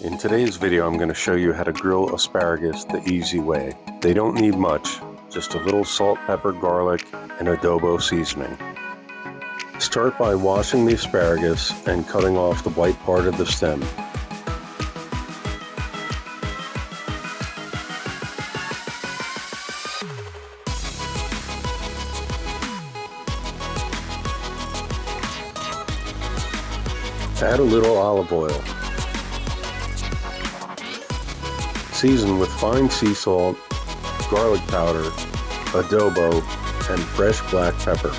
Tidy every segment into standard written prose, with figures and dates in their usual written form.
In today's video, I'm going to show you how to grill asparagus the easy way. They don't need much, just a little salt, pepper, garlic, and adobo seasoning. Start by washing the asparagus and cutting off the white part of the stem. Add a little olive oil. Season with fine sea salt, garlic powder, adobo, and fresh black pepper.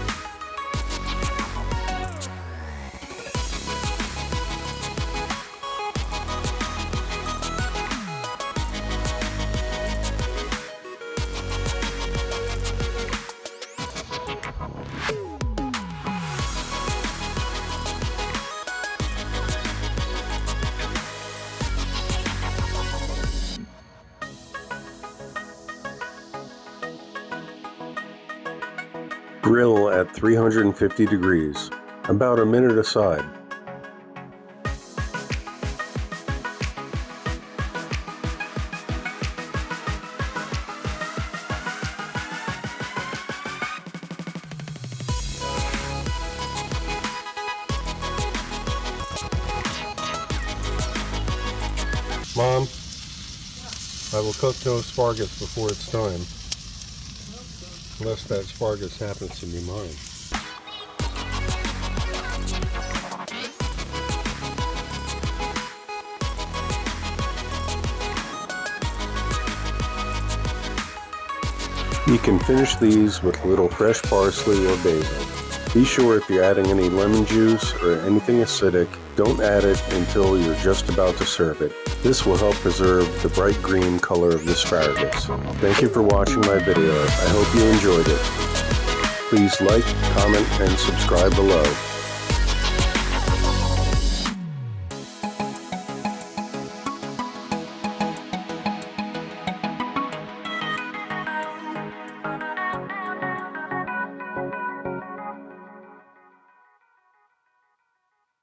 Grill at 350 degrees, about a minute aside. Mom, I will cook no asparagus before it's time. Unless that asparagus happens to be mine. You can finish these with a little fresh parsley or basil. Be sure if you're adding any lemon juice or anything acidic, don't add it until you're just about to serve it. This will help preserve the bright green color of the asparagus. Thank you for watching my video. I hope you enjoyed it. Please like, comment, and subscribe below.